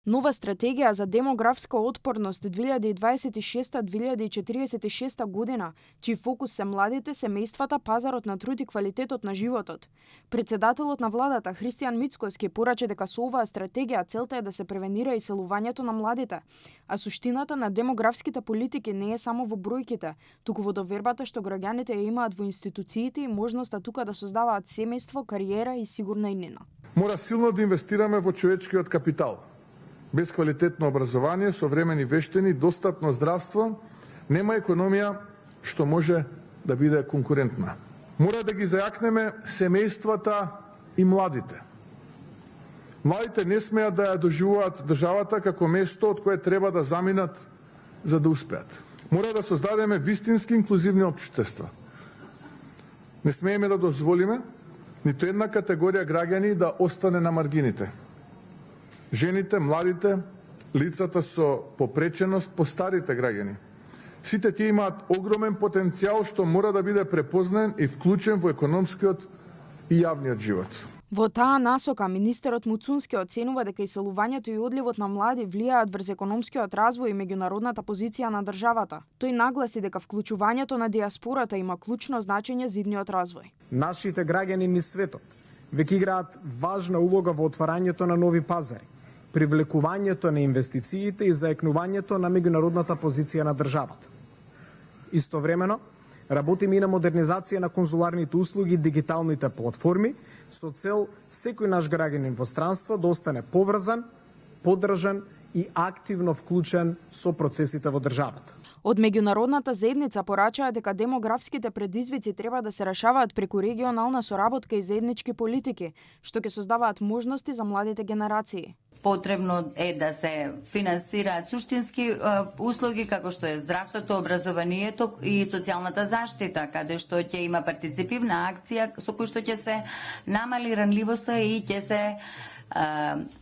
Нова стратегија за демографска отпорност 2026-2046 година, чиј фокус се младите, семејствата, пазарот на труд и квалитетот на животот. Председателот на владата Христијан Мицкоски порача дека со оваа стратегија целта е да се превенира иселувањето на младите, а суштината на демографските политики не е само во бројките, туку во довербата што граѓаните ја имаат во институциите и можноста тука да создаваат семејство, кариера и сигурна иднина. Мора силно да инвестираме во човечкиот капитал. Без квалитетно образование, современи вештини, достапно здравство, нема економија што може да биде конкурентна. Мора да ги зајакнеме семејствата и младите. Младите не смеат да ја доживуваат државата како место од кое треба да заминат за да успеат. Мора да создадеме вистински инклузивни општества. Не смееме да дозволиме ниту една категорија граѓани да остане на маргините. Жените, младите, лицата со попреченост, постарите граѓани. Сите тие имаат огромен потенцијал што мора да биде препознан и вклучен во економскиот и јавниот живот. Во таа насока, министерот Муцунски оценува дека иселувањето и одливот на млади влијаат врз економскиот развој и меѓународната позиција на државата. Тој нагласи дека вклучувањето на диаспората има клучно значење за идниот развој. Нашите граѓани низ светот веќе играат важна улога во отварањето на нови пазари, привлекувањето на инвестициите и заекнувањето на меѓународната позиција на државата. Истовремено, работиме и на модернизација на конзуларните услуги и дигиталните платформи со цел секој наш граѓанин во странство да остане поврзан, поддржан и активно вклучен со процесите во државата. Од меѓународната заедница порачаа дека демографските предизвици треба да се решаваат преку регионална соработка и заеднички политики, што ќе создаваат можности за младите генерации. Потребно е да се финансираат суштински услуги како што е здравството, образованието и социјалната заштита, каде што ќе има партиципивна акција со кој што ќе се намали ранливоста и ќе се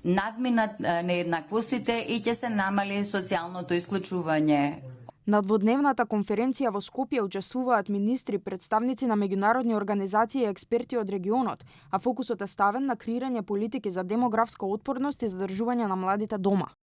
надминат нееднаквостите и ќе се намали социјалното исклучување. На дводневната конференција во Скопје учествуваат министри, представници на меѓународни организации и експерти од регионот, а фокусот е ставен на креирање политики за демографска отпорност и задржување на младите дома.